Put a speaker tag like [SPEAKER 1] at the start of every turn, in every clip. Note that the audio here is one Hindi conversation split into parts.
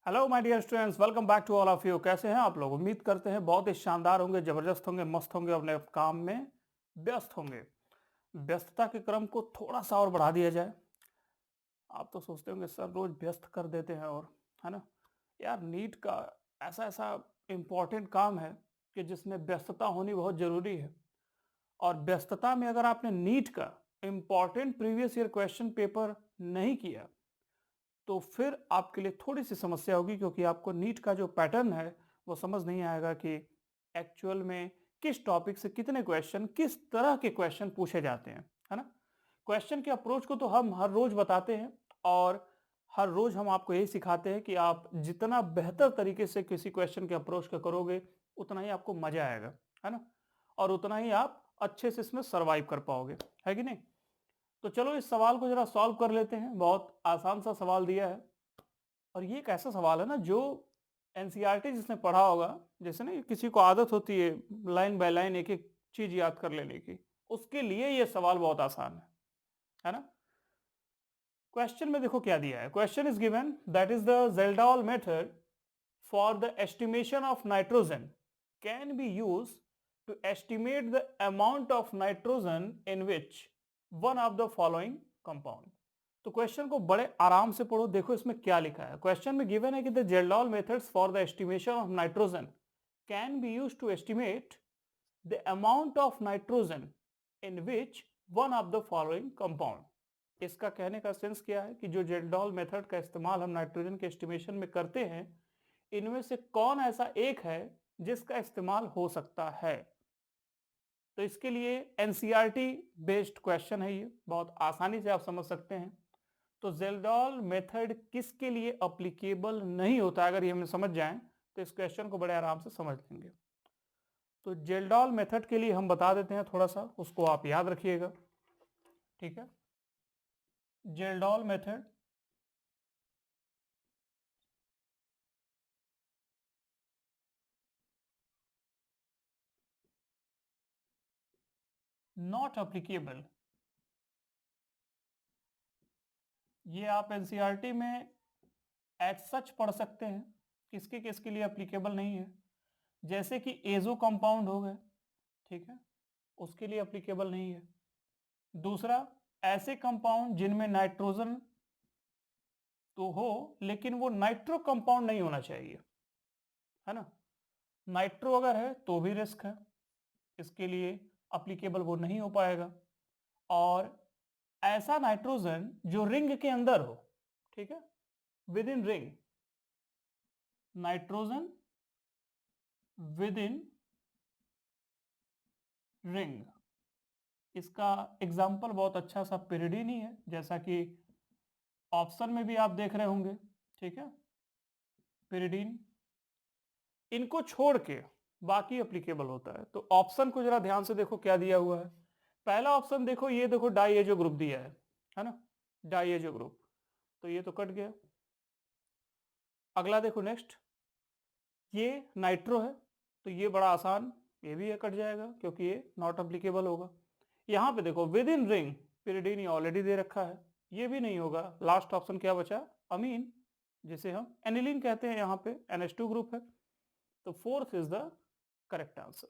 [SPEAKER 1] Hello my dear students, welcome back to all of you. कैसे हैं आप लोग? उम्मीद करते हैं बहुत ही शानदार होंगे, जबरदस्त होंगे, मस्त होंगे, अपने काम में व्यस्त होंगे। व्यस्तता के क्रम को थोड़ा सा और बढ़ा दिया जाए। आप तो सोचते होंगे सर रोज व्यस्त कर देते हैं, और है ना यार, नीट का ऐसा ऐसा इम्पोर्टेंट काम है कि जिसमें व्यस्तता होनी बहुत ज़रूरी है। और व्यस्तता में अगर आपने नीट का important previous year question paper नहीं किया तो फिर आपके लिए थोड़ी-सी समस्या होगी, क्योंकि आपको नीट का जो पैटर्न है वो समझ नहीं आएगा कि एक्चुअल में किस टॉपिक से कितने क्वेश्चन, किस तरह के क्वेश्चन पूछे जाते हैं, है ना? क्वेश्चन के अप्रोच को तो हम हर रोज बताते हैं, और हर रोज हम आपको यही सिखाते हैं कि आप जितना बेहतर तरीके से किसी क्वेश्चन के अप्रोच को करोगे, उतना ही आपको मजा आएगा, है ना? और उतना ही आप अच्छे से इसमें सर्वाइव कर पाओगे, है कि नहीं? तो चलो इस सवाल को जरा सॉल्व कर लेते हैं। बहुत आसान सा सवाल दिया है, और ये एक ऐसा सवाल है ना जो एनसीईआरटी जिसने पढ़ा होगा, जैसे ना किसी को आदत होती है लाइन बाय लाइन एक एक चीज याद कर लेने की, उसके लिए ये सवाल बहुत आसान है ना? क्वेश्चन में देखो क्या दिया है। Question is given that is the Kjeldahl method for the estimation of nitrogen can be use to estimate the amount of nitrogen in which one of the following compound. तो क्वेश्चन को बड़े आराम से पढ़ो, देखो इसमें क्या लिखा है। क्वेश्चन में गिवन है कि the Kjeldahl methods for the estimation of nitrogen can be use to estimate the amount of nitrogen in which one of the following compound. इसका कहने का सेंस क्या है कि जो जेल्डॉल मेथड का इस्तेमाल हम नाइट्रोजन के एस्टिमेशन में करते हैं, इनमें से कौन ऐसा एक है जिसका इस्तेमाल हो सकता है। तो इसके लिए एनसीईआरटी बेस्ड क्वेश्चन है, ये बहुत आसानी से आप समझ सकते हैं। तो जेल्डॉल मेथड किसके लिए अप्लीकेबल नहीं होता, अगर ये हम समझ जाएं तो इस क्वेश्चन को बड़े आराम से समझ लेंगे। तो जेल्डॉल मेथड के लिए हम बता देते हैं थोड़ा सा, उसको आप याद रखिएगा, ठीक है? जेल्डॉल मेथड नॉट अप्लीकेबल, ये आप एनसीईआरटी में एज सच पढ़ सकते हैं। किसके किसके लिए अप्लीकेबल नहीं है? जैसे कि एजो कंपाउंड हो गए, ठीक है, उसके लिए अप्लीकेबल नहीं है। दूसरा, ऐसे कंपाउंड जिनमें नाइट्रोजन तो हो लेकिन वो नाइट्रो कंपाउंड नहीं होना चाहिए, है ना? नाइट्रो अगर है तो भी रिस्क है, इसके लिए अप्लीकेबल वो नहीं हो पाएगा। और ऐसा नाइट्रोजन जो रिंग के अंदर हो, ठीक है, with in ring, nitrogen with in ring, इसका एग्जाम्पल बहुत अच्छा सा पिरिडीन ही है, जैसा कि ऑप्शन में भी आप देख रहे होंगे, ठीक है, पिरिडीन। इनको छोड़ के बाकी एप्लीकेबल होता है। तो ऑप्शन को जरा ध्यान से देखो क्या दिया हुआ है। पहला ऑप्शन देखो, ये देखो डाईएजो ग्रुप दिया है ना, डाईएजो ग्रुप, तो ये तो कट गया। अगला देखो नेक्स्ट, ये नाइट्रो है, तो ये बड़ा आसान, ये भी कट जाएगा क्योंकि ये नॉट एप्लीकेबल होगा। यहाँ पे देखो within ring, pyridine already दे रखा है, ये भी नहीं होगा। लास्ट ऑप्शन क्या बचा? अमीन, जिसे हम एनिलीन कहते हैं, यहाँ पे NH2 ग्रुप है। तो fourth is the correct answer,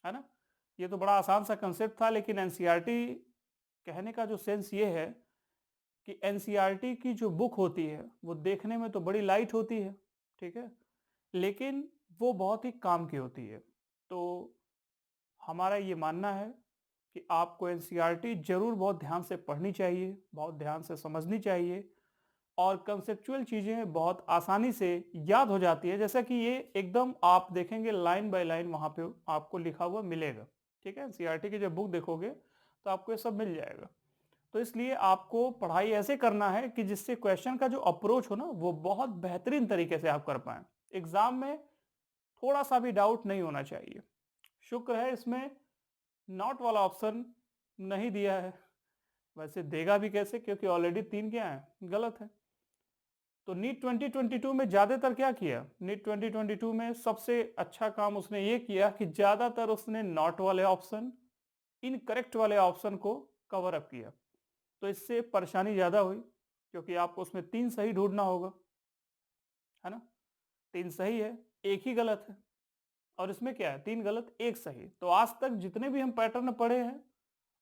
[SPEAKER 1] है ना? ये तो बड़ा आसान सा कंसेप्ट था, लेकिन एनसीईआरटी कहने का जो सेंस ये है कि एनसीईआरटी की जो बुक होती है वो देखने में तो बड़ी लाइट होती है, ठीक है, लेकिन वो बहुत ही काम की होती है। तो हमारा ये मानना है कि आपको एनसीईआरटी जरूर बहुत ध्यान से पढ़नी चाहिए, बहुत ध्यान से समझनी चाहिए, और कंसेप्चुअल चीज़ें बहुत आसानी से याद हो जाती है। जैसा कि ये एकदम आप देखेंगे लाइन बाय लाइन वहाँ पे आपको लिखा हुआ मिलेगा, ठीक है? एनसीईआरटी की जब बुक देखोगे तो आपको ये सब मिल जाएगा। तो इसलिए आपको पढ़ाई ऐसे करना है कि जिससे क्वेश्चन का जो अप्रोच हो ना, वो बहुत बेहतरीन तरीके से आप कर पाएं। एग्जाम में थोड़ा सा भी डाउट नहीं होना चाहिए। शुक्र है इसमें नॉट वाला ऑप्शन नहीं दिया है, वैसे देगा भी कैसे, क्योंकि ऑलरेडी 3 क्या है, गलत है। तो नीट 2022 में ज्यादातर क्या किया? नीट 2022 में सबसे अच्छा काम उसने ये किया कि ज्यादातर उसने नॉट वाले ऑप्शन, इनकरेक्ट वाले ऑप्शन को कवर अप किया। तो इससे परेशानी ज्यादा हुई, क्योंकि आपको उसमें 3 सही ढूंढना होगा, है ना? 3 सही है, 1 ही गलत है और इसमें क्या है 3 गलत 1 सही। तो आज तक जितने भी हम पैटर्न पढ़े हैं,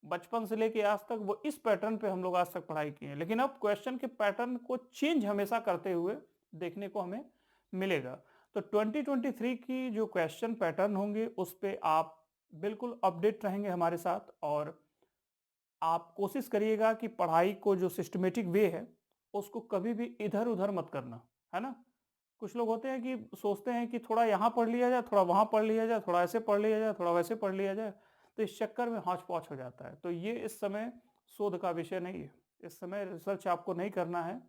[SPEAKER 1] बचपन से लेके आज तक वो इस पैटर्न पे हम लोग आज तक पढ़ाई किए हैं। लेकिन अब क्वेश्चन के पैटर्न को चेंज हमेशा करते हुए देखने को हमें मिलेगा। तो 2023 की जो क्वेश्चन पैटर्न होंगे उस पे आप बिल्कुल अपडेट रहेंगे हमारे साथ और आप कोशिश करिएगा कि पढ़ाई को जो सिस्टमैटिक वे है, उसको कभी भी इधर-उधर मत करना, है ना? कुछ लोग होते हैं कि सोचते हैं कि थोड़ा यहाँ पढ़ लिया जाए, थोड़ा वहाँ पढ़ लिया जाए, थोड़ा ऐसे पढ़ लिया जाए, थोड़ा वैसे पढ़ लिया जाए, तो इस चक्कर में हौच-पौच हो जाता है। तो ये इस समय शोध का विषय नहीं है। इस समय रिसर्च आपको नहीं करना है,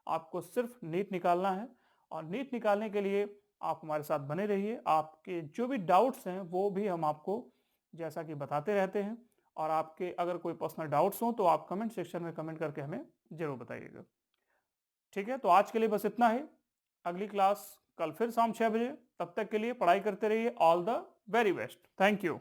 [SPEAKER 1] आपको सिर्फ़ नीट निकालना है और नीट निकालने के लिए आप हमारे साथ बने रहिए। आपके जो भी डाउट्स हैं, वो भी हम आपको जैसा कि बताते रहते हैं और आपके अगर कोई पर्सनल डाउट्स हों, तो आप कमेंट सेक्शन में कमेंट करके हमें ज़रूर बताइएगा। ठीक है, तो आज के लिए बस इतना ही। अगली क्लास कल फिर शाम 6 बजे। तब तक के लिए पढ़ाई करते रहिए। All the very best. Thank you.